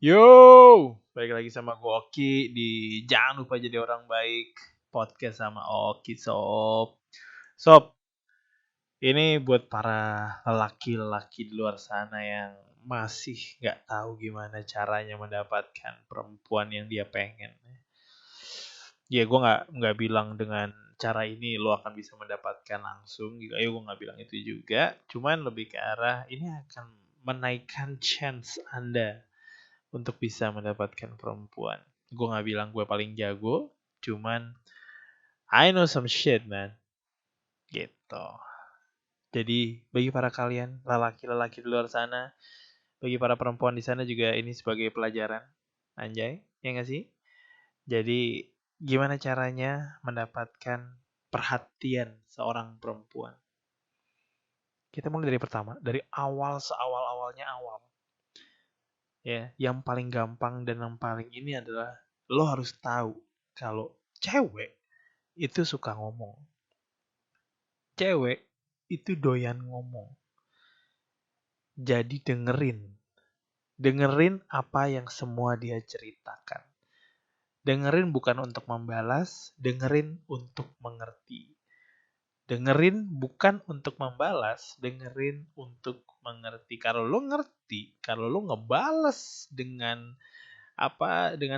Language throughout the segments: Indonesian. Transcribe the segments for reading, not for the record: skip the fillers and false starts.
Yo, balik lagi sama gue Oki di Jangan Lupa Jadi Orang Baik podcast sama Oki Sob, ini buat para lelaki-lelaki di luar sana yang masih nggak tahu gimana caranya mendapatkan perempuan yang dia pengen. Ya gue nggak bilang dengan cara ini lo akan bisa mendapatkan langsung. Ayo gue nggak bilang itu juga. Cuman lebih ke arah ini akan menaikkan chance Anda untuk bisa mendapatkan perempuan. Gue gak bilang gue paling jago, cuman I know some shit, man. Gitu. Jadi bagi para kalian lelaki-lelaki di luar sana, bagi para perempuan di sana juga ini sebagai pelajaran. Anjay, ya gak sih? Jadi gimana caranya mendapatkan perhatian seorang perempuan? Kita mulai dari pertama, dari awal seawal-awalnya awal. Ya, yang paling gampang dan yang paling ini adalah lo harus tahu kalau cewek itu suka ngomong. Cewek itu doyan ngomong. Jadi dengerin. Dengerin apa yang semua dia ceritakan. Dengerin bukan untuk membalas, dengerin untuk mengerti. Dengerin bukan untuk membalas, dengerin untuk mengerti. Kalau lo ngerti, kalau lo ngebales dengan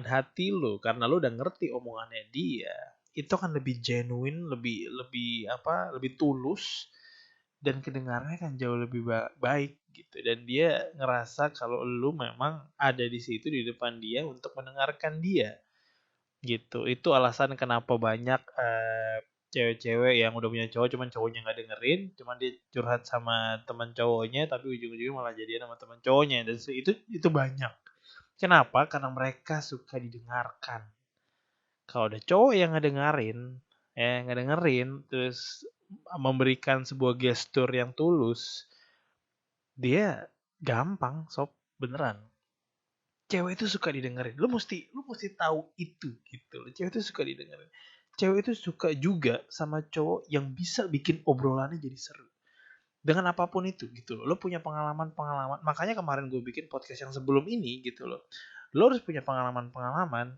hati lo karena lo udah ngerti omongannya dia, itu kan lebih genuine, lebih tulus, dan kedengarannya kan jauh lebih baik gitu, dan dia ngerasa kalau lu memang ada di situ di depan dia untuk mendengarkan dia gitu. Itu alasan kenapa banyak cewek-cewek yang udah punya cowok cuman cowoknya nggak dengerin, cuman dia curhat sama teman cowoknya tapi ujung-ujungnya malah jadian sama teman cowoknya, dan itu banyak. Kenapa? Karena mereka suka didengarkan. Kalau ada cowok yang ngedengerin, terus memberikan sebuah gestur yang tulus, dia gampang, sob, beneran. Cewek itu suka didengerin. Lu mesti tahu itu gitu. Cewek itu suka didengerin. Cewek itu suka juga sama cowok yang bisa bikin obrolannya jadi seru. Dengan apapun itu gitu loh. Lo punya pengalaman-pengalaman. Makanya kemarin gue bikin podcast yang sebelum ini gitu loh. Lo harus punya pengalaman-pengalaman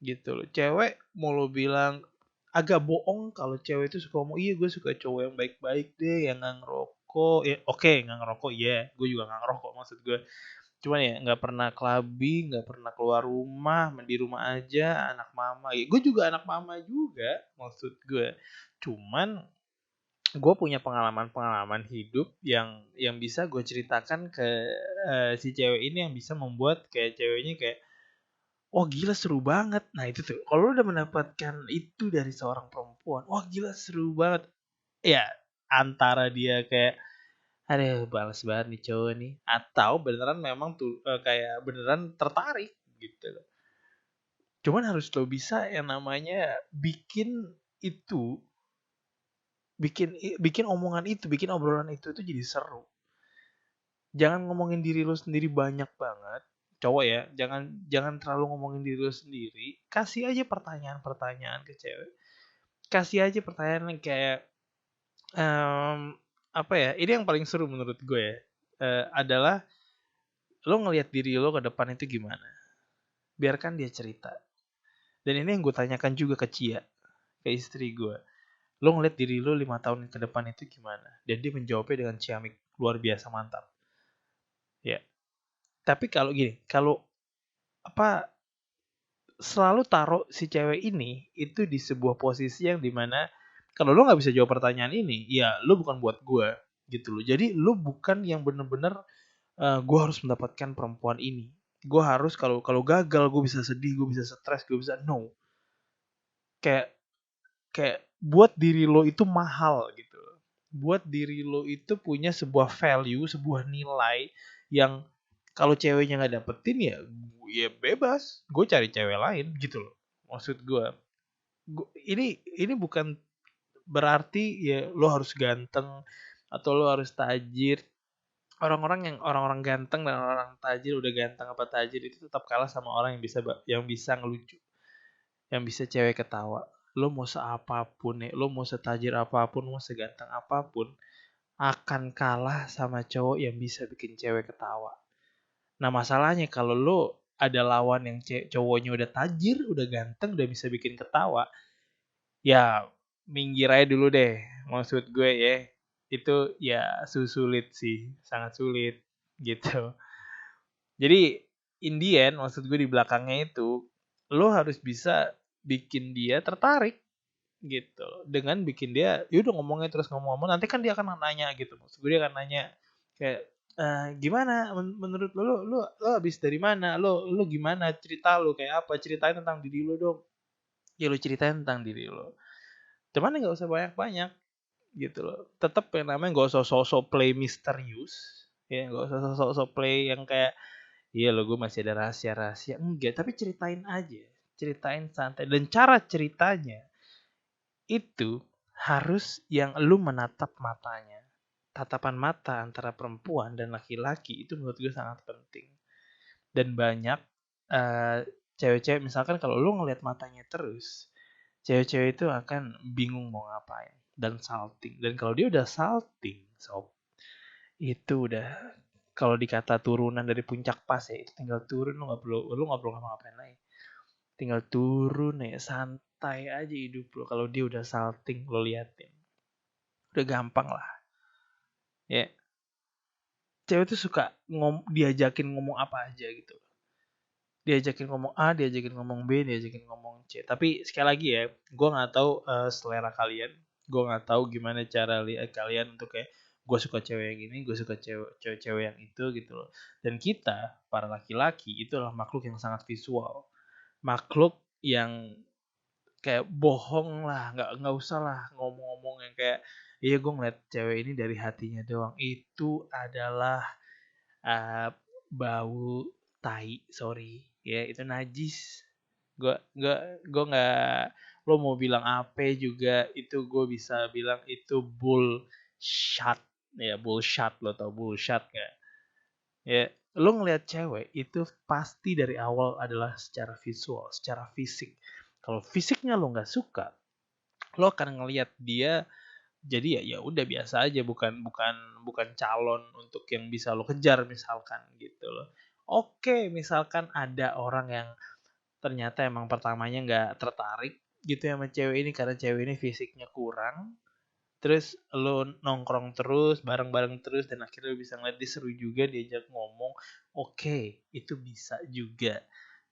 gitu loh. Cewek mau lo bilang agak bohong kalau cewek itu suka ngomong, iya gue suka cowok yang baik-baik deh, yang nggak ngerokok. Ya oke, nggak ngerokok, ya gue juga nggak ngerokok maksud gue. Cuman ya nggak pernah clubbing, nggak pernah keluar rumah, di rumah aja, anak mama. Ya, gue juga anak mama juga maksud gue. Cuman gue punya pengalaman-pengalaman hidup yang bisa gue ceritakan ke si cewek ini, yang bisa membuat kayak ceweknya kayak, wah gila seru banget. Nah itu tuh, kalau lu udah mendapatkan itu dari seorang perempuan, wah gila seru banget. Ya antara dia kayak, aduh balas banget nih cowok nih, atau beneran memang tuh kayak beneran tertarik gitu loh. Cuman harus lo bisa yang namanya bikin itu, bikin bikin omongan itu, bikin obrolan itu jadi seru. Jangan ngomongin diri lo sendiri banyak banget, cowok ya, jangan jangan terlalu ngomongin diri lo sendiri. Kasih aja pertanyaan-pertanyaan ke cewek, kasih aja pertanyaan yang kayak apa ya, ini yang paling seru menurut gue ya, adalah lo ngelihat diri lo ke depan itu gimana, biarkan dia cerita. Dan ini yang gue tanyakan juga ke Cia, ke istri gue, lo ngeliat diri lo 5 tahun ke depan itu gimana, dan dia menjawabnya dengan ciamik luar biasa mantap ya. Tapi kalau gini, kalau apa, selalu taruh si cewek ini itu di sebuah posisi yang dimana kalau lo nggak bisa jawab pertanyaan ini, ya lo bukan buat gue gitu loh. Jadi lo bukan yang bener-bener gue harus mendapatkan perempuan ini, gue harus, kalau kalau gagal gue bisa sedih, gue bisa stres, gue bisa, no. Kayak kayak buat diri lo itu mahal gitu. Buat diri lo itu punya sebuah value, sebuah nilai yang kalau ceweknya nggak dapetin, ya bebas, gue cari cewek lain gitu loh. Maksud gue, ini bukan berarti ya lo harus ganteng atau lo harus tajir. Orang-orang ganteng dan orang tajir, udah ganteng apa tajir, itu tetap kalah sama orang yang bisa ngelucu, yang bisa cewek ketawa. Lo mau seapapun ya, lo mau setajir apapun, mau seganteng apapun, akan kalah sama cowok yang bisa bikin cewek ketawa. Nah masalahnya kalau lo ada lawan yang cowoknya udah tajir, udah ganteng, udah bisa bikin ketawa, ya minggir aja dulu deh. Maksud gue ya, itu ya sulit sih, sangat sulit gitu. Jadi in the end, maksud gue di belakangnya itu, lo harus bisa bikin dia tertarik gitu dengan bikin dia udah ngomongnya terus ngomong-ngomong, nanti kan dia akan nanya gitu. Maksud gue dia akan nanya kayak gimana menurut lo habis dari mana, lo gimana, cerita lo kayak apa, ceritain tentang diri lo dong. Ya lo ceritain tentang diri lo, cuman nggak usah banyak-banyak gitu loh. Tetap yang namanya nggak usah sosok play misterius, ya nggak usah sosok play yang kayak iya lo gue masih ada rahasia-rahasia, enggak, tapi ceritain aja, ceritain santai. Dan cara ceritanya itu harus yang lu menatap matanya. Tatapan mata antara perempuan dan laki-laki itu menurut gue sangat penting. Dan banyak cewek-cewek misalkan kalau lu ngeliat matanya terus, cewek-cewek itu akan bingung mau ngapain dan salting. Dan kalau dia udah salting, sob, itu udah, kalau dikata turunan dari puncak pas ya, itu tinggal turun, lu nggak perlu ngapa-ngapain lagi. Tinggal turun ya, santai aja hidup lo. Kalau dia udah salting, lo liatin. Udah gampang lah. Ya, cewek tuh suka diajakin ngomong apa aja gitu. Diajakin ngomong A, diajakin ngomong B, diajakin ngomong C. Tapi sekali lagi ya, gue nggak tahu selera kalian. Gue nggak tahu gimana cara lihat kalian untuk kayak gue suka cewek yang ini, gue suka cewek yang itu gitu loh. Dan kita para laki-laki itu adalah makhluk yang sangat visual, makhluk yang kayak bohong lah, nggak usah lah ngomong-ngomong yang kayak iya gue ngeliat cewek ini dari hatinya doang. Itu adalah uh, bau tai, sorry ya, itu najis. Gue nggak, lo mau bilang apa juga itu gue bisa bilang itu bullshit. Ya bullshit, lo tau bullshit gak? Ya lo ngeliat cewek itu pasti dari awal adalah secara visual, secara fisik. Kalau fisiknya lo nggak suka, lo akan ngelihat dia jadi ya udah biasa aja, bukan calon untuk yang bisa lo kejar misalkan gitu loh. Oke, misalkan ada orang yang ternyata emang pertamanya nggak tertarik gitu ya sama cewek ini karena cewek ini fisiknya kurang, terus lo nongkrong terus, bareng-bareng terus, dan akhirnya lo bisa ngeliat dia seru juga, diajak ngomong, oke, itu bisa juga.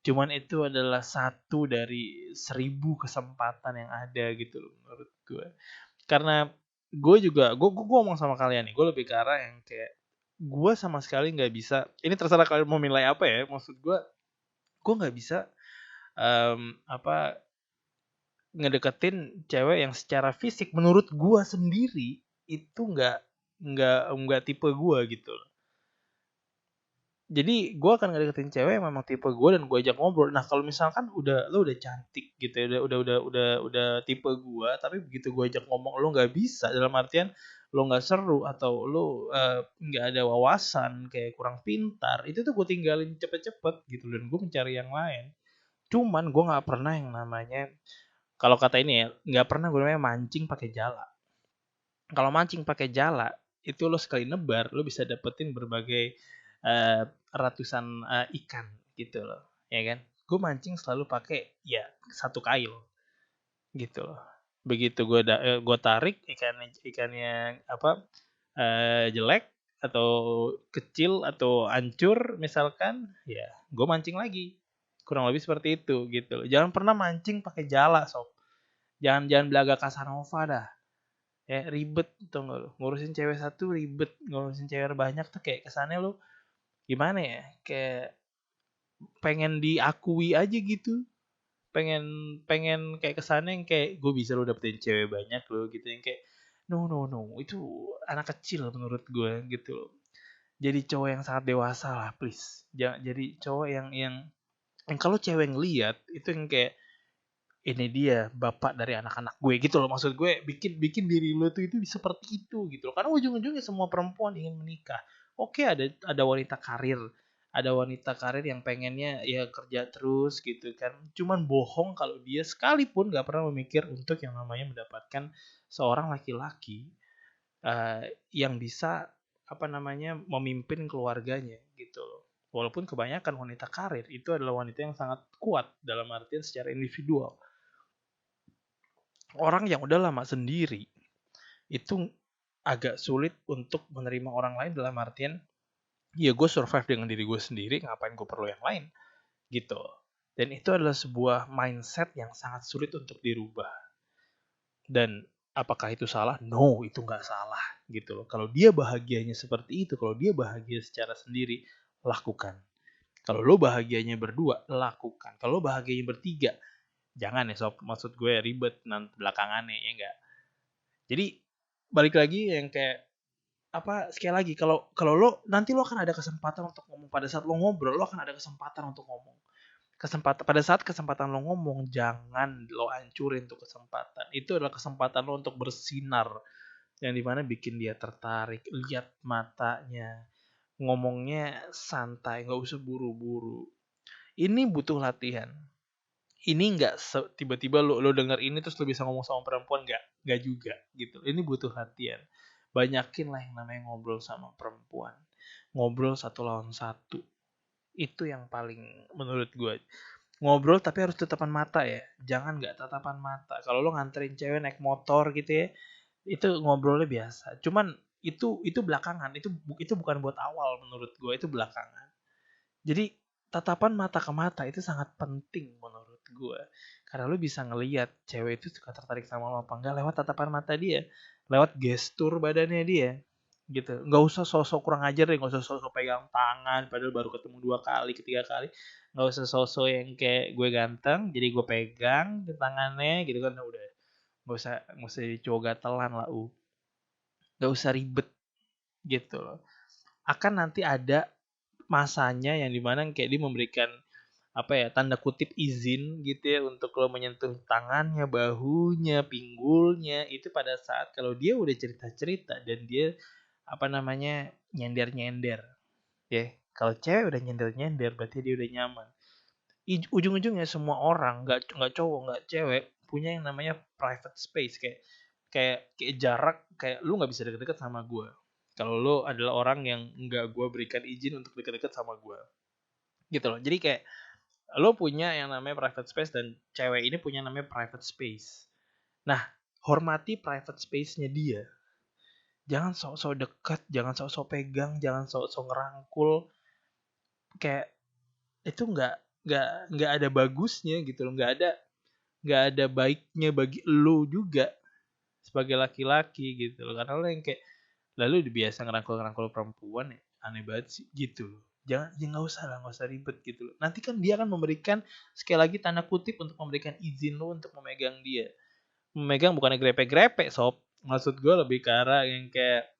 Cuman itu adalah satu dari 1000 kesempatan yang ada gitu loh menurut gue. Karena gue ngomong sama kalian nih, gue lebih ke arah yang kayak gue sama sekali nggak bisa, ini terserah kalian mau nilai apa ya, maksud gue nggak bisa apa ngedeketin cewek yang secara fisik menurut gue sendiri itu nggak tipe gue gitu loh. Jadi gue akan ngedeketin cewek yang memang tipe gue dan gue ajak ngobrol. Nah kalau misalkan lo udah cantik gitu ya, udah tipe gue, tapi begitu gue ajak ngomong lo nggak bisa, dalam artian lo nggak seru atau lo nggak ada wawasan, kayak kurang pintar, itu tuh gue tinggalin cepet-cepet gitu dan gue mencari yang lain. Cuman gue nggak pernah yang namanya, kalau kata ini ya, nggak pernah gue namanya mancing pakai jala. Kalau mancing pakai jala itu lo sekali nebar lo bisa dapetin berbagai ratusan ikan gitu loh, ya kan? Gue mancing selalu pakai ya satu kail gitu loh. Begitu gue tarik ikannya apa jelek atau kecil atau hancur misalkan, ya gue mancing lagi. Kurang lebih seperti itu gitu loh. Jangan pernah mancing pakai jala, sob. Jangan belaga Casanova dah. Ya ribet tuh nggak lo, ngurusin cewek satu ribet, ngurusin cewek banyak tuh kayak kesannya lo gimana ya, kayak pengen diakui aja gitu, pengen pengen kayak kesannya yang kayak gue bisa lo dapetin cewek banyak lo gitu, yang kayak no itu anak kecil menurut gue gitu loh. Jadi cowok yang sangat dewasa lah please, jangan jadi cowok yang kalau cewek ngeliat itu yang kayak ini dia bapak dari anak-anak gue gitu loh. Maksud gue bikin diri lo tuh itu seperti itu gitu loh, karena ujung-ujungnya semua perempuan ingin menikah. Oke, ada wanita karir, ada wanita karir yang pengennya ya kerja terus gitu kan, cuman bohong kalau dia sekalipun gak pernah memikir untuk yang namanya mendapatkan seorang laki-laki yang bisa apa namanya memimpin keluarganya gitu loh. Walaupun kebanyakan wanita karir itu adalah wanita yang sangat kuat dalam artian secara individual. Orang yang udah lama sendiri itu agak sulit untuk menerima orang lain dalam artian ya gue survive dengan diri gue sendiri, ngapain gue perlu yang lain gitu. Dan itu adalah sebuah mindset yang sangat sulit untuk dirubah. Dan apakah itu salah? No, itu nggak salah gitu loh. Kalau dia bahagianya seperti itu, kalau dia bahagia secara sendiri, lakukan. Kalau lo bahagianya berdua, lakukan. Kalau lo bahagianya bertiga, jangan ya sob. Maksud gue ribet nanti belakangannya, ya enggak. Jadi balik lagi yang kayak apa, sekali lagi, kalau lo nanti lo akan ada kesempatan untuk ngomong. Pada saat lo ngobrol, lo akan ada kesempatan untuk ngomong. Pada saat kesempatan lo ngomong, jangan lo hancurin tuh kesempatan. Itu adalah kesempatan lo untuk bersinar, yang dimana bikin dia tertarik. Lihat matanya, ngomongnya santai, nggak usah buru-buru. Ini butuh latihan. Ini nggak tiba-tiba lo denger ini terus lo bisa ngomong sama perempuan, nggak juga gitu. Ini butuh latihan. Banyakin lah yang namanya ngobrol sama perempuan, ngobrol 1 lawan 1. Itu yang paling menurut gue. Ngobrol tapi harus tatapan mata ya, jangan nggak tatapan mata. Kalau lo nganterin cewek naik motor gitu ya, itu ngobrolnya biasa. Cuman itu belakangan, itu bukan buat awal menurut gue, itu belakangan. Jadi tatapan mata ke mata itu sangat penting menurut gue, karena lo bisa ngelihat cewek itu suka tertarik sama lo apa enggak lewat tatapan mata dia, lewat gestur badannya dia gitu. Nggak usah sosok kurang ajar deh, nggak usah sosok pegang tangan padahal baru ketemu 2 kali, 3 kali. Nggak usah sosok yang kayak gue ganteng jadi gue pegang di tangannya gitu kan. Udah nggak usah cowok gatelan lah. Nggak usah ribet gitu loh. Akan nanti ada masanya yang dimana kayak dia memberikan apa ya, tanda kutip izin gitu ya untuk lo menyentuh tangannya, bahunya, pinggulnya. Itu pada saat kalau dia udah cerita-cerita dan dia apa namanya, nyender-nyender ya. Kalau cewek udah nyender-nyender berarti dia udah nyaman. Ujung-ujungnya semua orang, nggak cowok nggak cewek, punya yang namanya private space. Kayak jarak, kayak lu nggak bisa deket-deket sama gue kalau lu adalah orang yang nggak gue berikan izin untuk deket-deket sama gue gitu loh. Jadi kayak lo punya yang namanya private space dan cewek ini punya namanya private space. Nah, hormati private space-nya dia. Jangan sok-sok deket, jangan sok-sok pegang, jangan sok-sok ngerangkul. Kayak itu nggak ada bagusnya gitu loh, nggak ada baiknya bagi lo juga sebagai laki-laki gitu loh. Karena lo yang kayak lalu udah biasa ngerangkul-ngerangkul perempuan ya, aneh banget sih gitu loh. Jangan, ya nggak usah lah, nggak usah ribet gitu loh. Nanti kan dia akan memberikan, sekali lagi tanda kutip, untuk memberikan izin lo untuk memegang dia. Memegang bukannya grepe-grepe sob. Maksud gue lebih ke arah yang kayak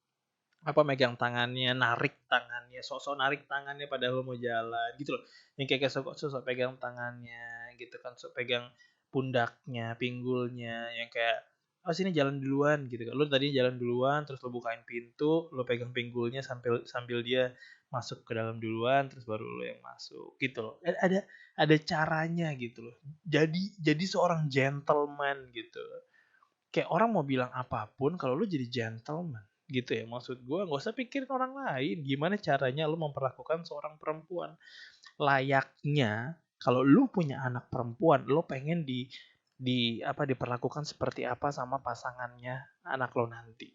apa, megang tangannya, narik tangannya, sosok narik tangannya padahal mau jalan gitu loh. Yang kayak sosok pegang tangannya gitu kan, sosok pegang pundaknya, pinggulnya, yang kayak oh sini jalan duluan gitu kan. Lu tadi jalan duluan terus lu bukain pintu, lu pegang pinggulnya sambil sambil dia masuk ke dalam duluan terus baru lu yang masuk gitu loh. Ada caranya gitu loh. Jadi seorang gentleman gitu. Kayak orang mau bilang apapun kalau lu jadi gentleman gitu ya. Maksud gue nggak usah pikirin orang lain, gimana caranya lu memperlakukan seorang perempuan layaknya. Kalau lu punya anak perempuan, lu pengen diperlakukan seperti apa sama pasangannya anak lo nanti.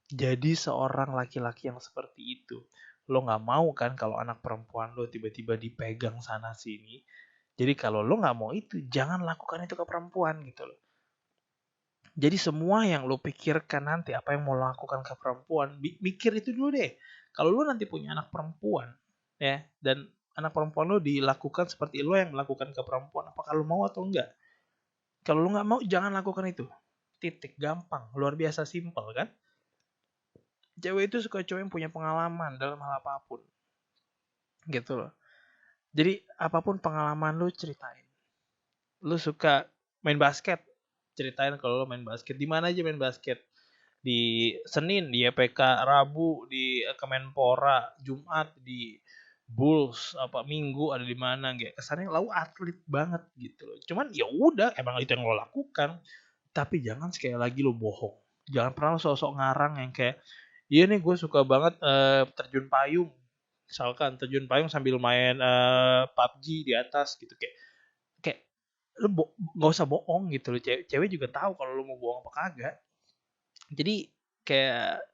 Jadi seorang laki-laki yang seperti itu. Lo nggak mau kan kalau anak perempuan lo tiba-tiba dipegang sana sini. Jadi kalau lo nggak mau itu, jangan lakukan itu ke perempuan gitu loh. Jadi semua yang lo pikirkan nanti, apa yang mau lo lakukan ke perempuan, mikir itu dulu deh. Kalau lo nanti punya anak perempuan, ya, dan anak perempuan lo dilakukan seperti lo yang melakukan ke perempuan, apakah lo mau atau enggak? Kalau lo nggak mau, jangan lakukan itu. Titik, gampang, luar biasa simpel kan? Cewek itu suka cowok yang punya pengalaman dalam hal apapun, gitu loh. Jadi apapun pengalaman lo ceritain. Lo suka main basket, ceritain kalau lo main basket. Di mana aja main basket? Di Senin di EPK, Rabu di Kemenpora, Jumat di Bulls, apa Minggu ada di mana, kayak kesannya lo atlet banget gitu loh. Cuman ya udah, emang itu yang lo lakukan. Tapi jangan sekali lagi lo bohong. Jangan pernah lo sosok ngarang yang kayak iya nih gue suka banget terjun payung. misalkan terjun payung sambil main PUBG di atas gitu, kayak lu nggak usah bohong gitu loh, cewek juga tahu kalau lu mau bohong apa kagak. Jadi kayak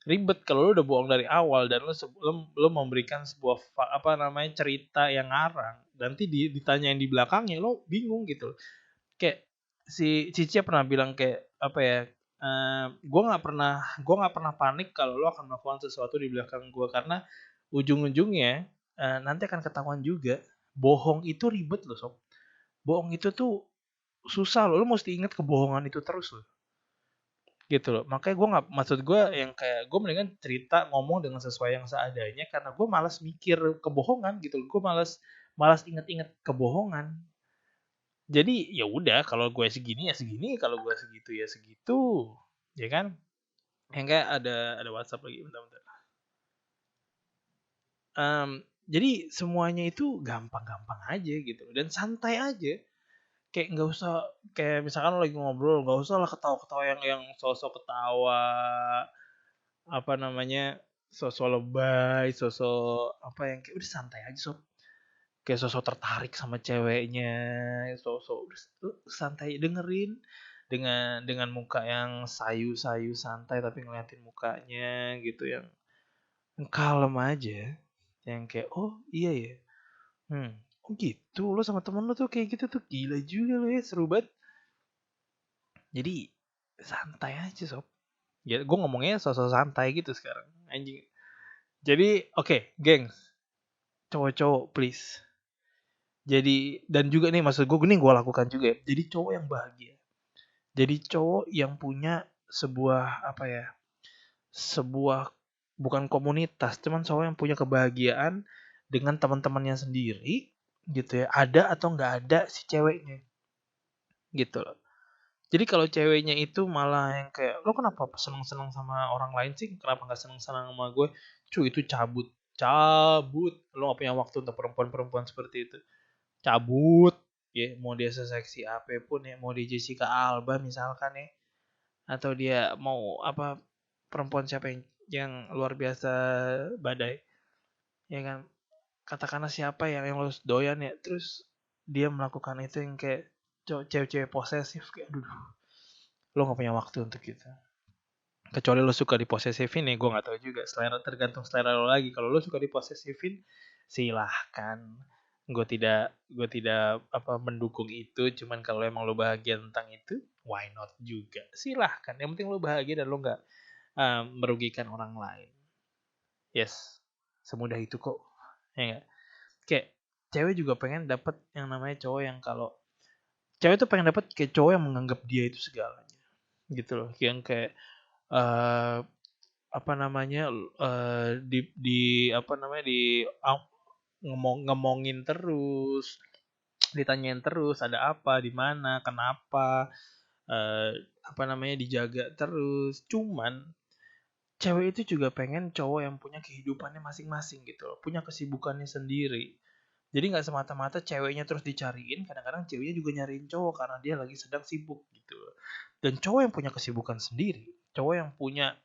ribet kalau lu udah bohong dari awal dan lu memberikan sebuah apa namanya cerita yang ngarang, nanti ditanyain di belakangnya lo bingung gitu. Kayak si Cici pernah bilang kayak apa ya, gue nggak pernah panik kalau lo akan melakukan sesuatu di belakang gue, karena ujung-ujungnya nanti akan ketahuan juga. Bohong itu ribet loh sob, bohong itu tuh susah loh, lo mesti ingat kebohongan itu terus loh, gitu loh. Makanya gue nggak, maksud gue yang kayak gue mendingan cerita ngomong dengan sesuai yang seadanya, karena gue malas mikir kebohongan gitu loh. Gue malas malas inget-inget kebohongan. Jadi ya udah, kalau gue segini ya segini, kalau gue segitu ya segitu, ya kan. Yang kayak ada WhatsApp lagi, bentar-bentar. Jadi semuanya itu gampang-gampang aja gitu dan santai aja. Kayak nggak usah, kayak misalkan lo lagi ngobrol, nggak usah lah ketawa-ketawa yang sosok ketawa, apa namanya, sosok lebay, sosok apa yang kayak udah santai aja sob. Kayak sosok tertarik sama ceweknya, sosok santai dengerin dengan muka yang sayu-sayu santai tapi ngeliatin mukanya gitu, yang kalem aja, yang kayak oh iya ya, oh gitu lo sama temen lo tuh kayak gitu tuh, gila juga lo ya, seru banget. Jadi santai aja sob. Ya gue ngomongnya sosok santai gitu sekarang anjing. Jadi oke, gengs, cowok-cowok please. Jadi dan juga nih, maksud gue gue lakukan juga ya. Jadi cowok yang bahagia. Jadi cowok yang punya sebuah apa ya? Sebuah bukan komunitas, cuman cowok yang punya kebahagiaan dengan teman-temannya sendiri gitu ya. Ada atau nggak ada si ceweknya gitu loh. Jadi kalau ceweknya itu malah yang kayak, lo kenapa seneng-seneng sama orang lain sih? Kenapa nggak seneng-seneng sama gue? Cuy itu cabut, cabut. Lo gak punya waktu untuk perempuan-perempuan seperti itu. Cabut, ya mau dia seseksi apapun ya, mau dia Jessica Alba misalkan ya, atau dia mau apa, perempuan siapa yang luar biasa badai, ya kan, katakanlah siapa yang lo doyan ya, terus dia melakukan itu yang kayak cewek-cewek posesif, kayak aduh, lo nggak punya waktu untuk itu. Kecuali lo suka diposesifin ya, gue nggak tahu juga, selera, tergantung selera lo lagi. Kalau lo suka diposesifin, silahkan. Gue tidak apa mendukung itu. Cuman kalau emang lo bahagia tentang itu, why not juga, silahkan. Yang penting lo bahagia dan lo nggak merugikan orang lain. Yes, semudah itu kok. Ya gak? Kayak cewek juga pengen dapet yang namanya cowok yang, kalau cewek tuh pengen dapet kayak cowok yang menganggap dia itu segalanya gitu loh, yang kayak eh apa namanya, di apa namanya, ngomongin terus, ditanyain terus ada apa, di mana, kenapa, apa namanya, dijaga terus. Cuman cewek itu juga pengen cowok yang punya kehidupannya masing-masing gitu loh, punya kesibukannya sendiri. Jadi nggak semata-mata ceweknya terus dicariin, kadang-kadang ceweknya juga nyariin cowok karena dia lagi sedang sibuk gitu loh. Dan cowok yang punya kesibukan sendiri, cowok yang punya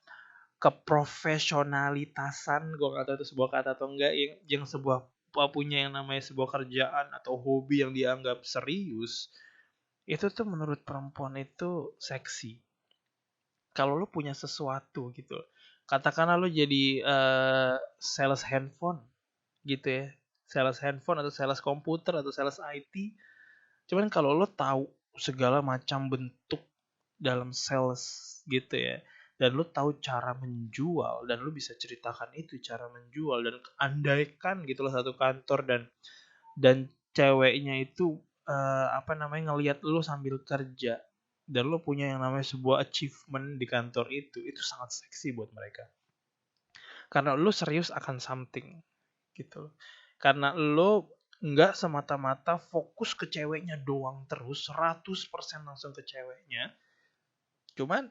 keprofesionalitasan, gue gak tahu itu sebuah kata atau enggak, yang sebuah punya yang namanya sebuah kerjaan atau hobi yang dianggap serius, itu tuh menurut perempuan itu seksi. Kalau lo punya sesuatu gitu, katakanlah lo jadi sales handphone gitu ya, sales handphone atau sales komputer atau sales IT. Cuman kalau lo tahu segala macam bentuk dalam sales gitu ya, dan lu tahu cara menjual, dan lu bisa ceritakan itu cara menjual, dan andaikan gitu loh satu kantor, dan ceweknya itu apa namanya, ngelihat lu sambil kerja, dan lu punya yang namanya sebuah achievement di kantor itu sangat seksi buat mereka, karena lu serius akan something gitu loh. Karena lu nggak semata-mata fokus ke ceweknya doang terus 100% langsung ke ceweknya, cuman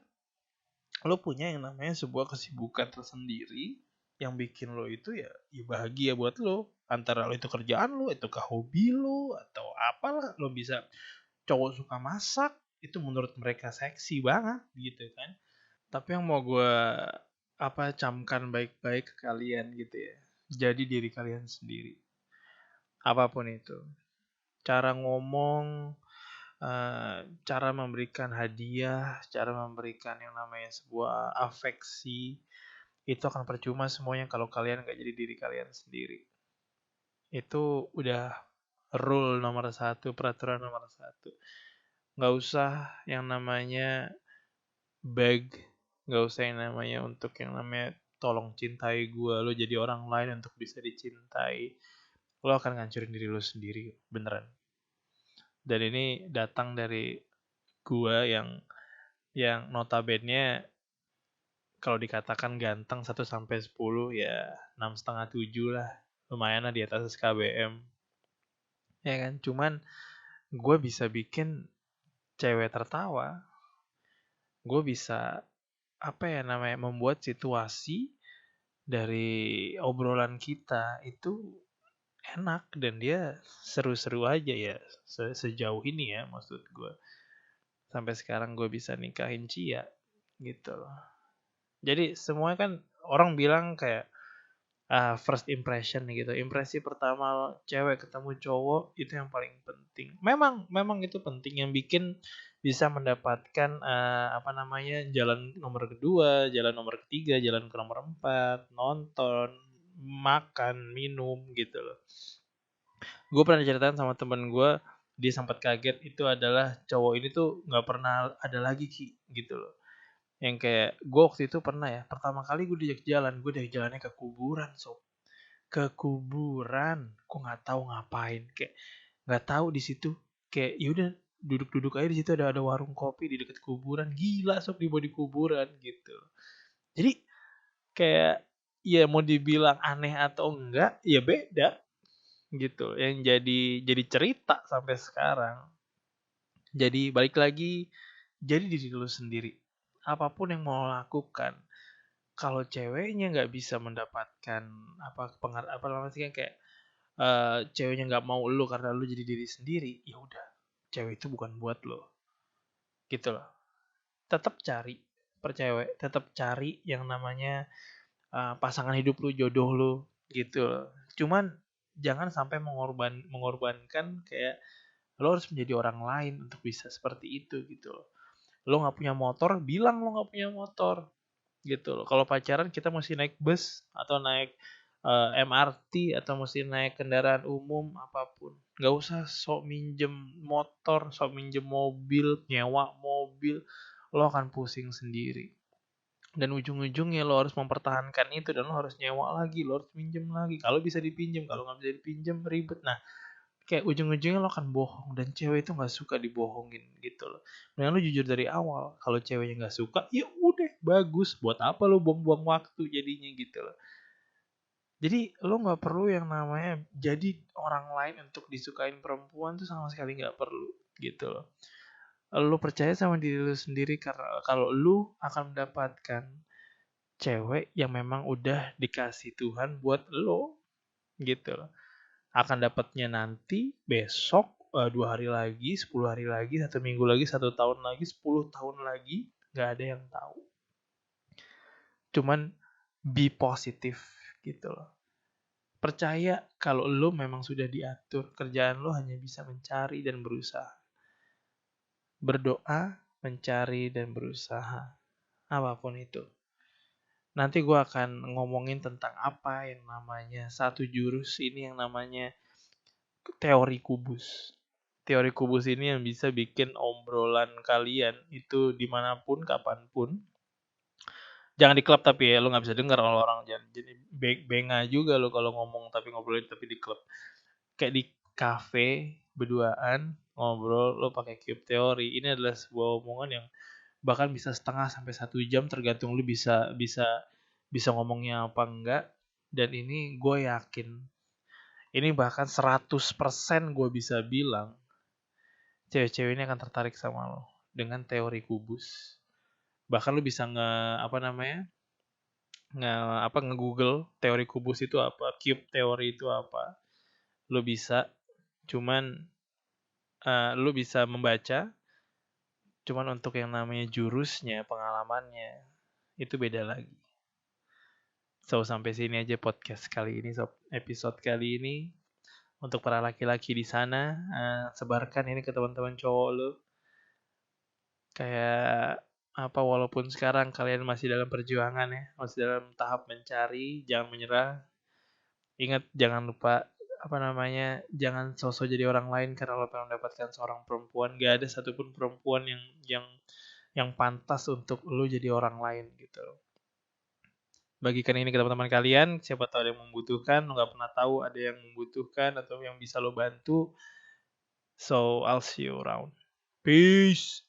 lo punya yang namanya sebuah kesibukan tersendiri yang bikin lo itu ya bahagia buat lo. Antara lo itu kerjaan lo, itu ke hobi lo, atau apalah, lo bisa, cowok suka masak, itu menurut mereka seksi banget gitu kan. Tapi yang mau gue apa camkan baik-baik ke kalian gitu ya, Jadi diri kalian sendiri. Apapun itu. Cara ngomong, cara memberikan hadiah, cara memberikan yang namanya sebuah afeksi, itu akan percuma semuanya kalau kalian nggak jadi diri kalian sendiri. Itu udah rule nomor 1, peraturan nomor 1. Nggak usah yang namanya beg, nggak usah yang namanya untuk yang namanya tolong cintai gue, lo jadi orang lain untuk bisa dicintai. Lo akan ngancurin diri lo sendiri, beneran. Dan ini datang dari gue yang notabene kalau dikatakan ganteng 1-10 ya 6,5-7 lah. Lumayan lah di atas SKBM. Ya kan? Cuman gue bisa bikin cewek tertawa. Gue bisa apa ya namanya membuat situasi dari obrolan kita itu enak dan dia seru-seru aja ya sejauh ini ya maksud gue. Sampai sekarang gue bisa nikahin Cia gitu loh. Jadi semua kan orang bilang kayak first impression gitu. Impresi pertama cewek ketemu cowok itu yang paling penting. Memang itu penting yang bikin bisa mendapatkan apa namanya jalan nomor kedua, jalan nomor ketiga, jalan ke nomor 4, nonton, makan, minum gitu loh. Gue pernah diceritain sama temen gue, dia sempat kaget itu adalah cowok ini tuh nggak pernah ada lagi gitu loh. Yang kayak gue waktu itu pernah ya, pertama kali gue diajak jalannya ke kuburan sob. Ke kuburan, gue nggak tahu ngapain, kayak nggak tahu di situ, kayak yaudah duduk-duduk aja di situ ada warung kopi di dekat kuburan, gila sob dibawa di kuburan gitu. Jadi kayak ya mau dibilang aneh atau enggak, ya beda gitu. Yang jadi cerita sampai sekarang. Jadi balik lagi, jadi diri lu sendiri. Apapun yang mau lakukan, kalau ceweknya nggak bisa mendapatkan apa namanya kayak ceweknya nggak mau lu karena lu jadi diri sendiri, ya udah cewek itu bukan buat lo gitu loh. Tetap cari percewek, tetap cari yang namanya pasangan hidup lu, jodoh lu gitu loh. Cuman jangan sampai mengorbankan kayak lo harus menjadi orang lain untuk bisa seperti itu gitu loh. Lo nggak punya motor, bilang lo nggak punya motor gitu loh. Kalau pacaran kita mesti naik bus atau naik MRT atau mesti naik kendaraan umum apapun. Gak usah sok minjem motor, sok minjem mobil, nyewa mobil. Lo akan pusing sendiri. Dan ujung-ujungnya lo harus mempertahankan itu dan lo harus nyewa lagi, lo harus minjem lagi. Kalau bisa dipinjem, kalau nggak bisa dipinjem ribet. Nah, kayak ujung-ujungnya lo akan bohong dan cewek itu nggak suka dibohongin gitu loh. Mending lo jujur dari awal. Kalau ceweknya nggak suka, ya udah bagus. Buat apa lo buang-buang waktu jadinya gitu loh. Jadi lo nggak perlu yang namanya jadi orang lain untuk disukain perempuan tuh sama sekali nggak perlu gitu loh. Lo percaya sama diri lo sendiri karena kalau lo akan mendapatkan cewek yang memang udah dikasih Tuhan buat lo gitu loh. Akan dapatnya nanti besok 2 hari lagi, 10 hari lagi, 1 minggu lagi, 1 tahun lagi, 10 tahun lagi, nggak ada yang tahu. Cuman be positif gitu loh. Percaya kalau lo memang sudah diatur, kerjaan lo hanya bisa mencari dan berusaha. Berdoa, mencari dan berusaha. Apapun itu. Nanti gue akan ngomongin tentang apa yang namanya satu jurus ini yang namanya teori kubus. Teori kubus ini yang bisa bikin obrolan kalian itu dimanapun, kapanpun. Jangan di klub tapi ya, lo gak bisa dengar orang jadi benga juga lo kalau ngomong tapi ngobrolin tapi di klub. Kayak di cafe berduaan ngobrol lo pakai cube teori. Ini adalah sebuah omongan yang bahkan bisa setengah sampai 1 jam tergantung lu bisa ngomongnya apa enggak. Dan ini gue yakin, ini bahkan 100% gue bisa bilang cewek-cewek ini akan tertarik sama lo dengan teori kubus. Bahkan lu bisa nge-google teori kubus itu apa, cube teori itu apa. Lu bisa, cuman lu bisa membaca, cuman untuk yang namanya jurusnya, pengalamannya itu beda lagi. So sampai sini aja podcast kali ini, sob. Episode kali ini untuk para laki-laki di sana, sebarkan ini ke teman-teman cowok lu. Kayak apa, walaupun sekarang kalian masih dalam perjuangan ya, masih dalam tahap mencari, jangan menyerah. Ingat, jangan lupa apa namanya, jangan sosok jadi orang lain karena lo pengen mendapatkan seorang perempuan. Gak ada satupun perempuan yang pantas untuk lo jadi orang lain gitu. Bagikan ini ke teman-teman kalian, siapa tahu ada yang membutuhkan, lo gak pernah tahu ada yang membutuhkan atau yang bisa lo bantu. So I'll see you around. Peace.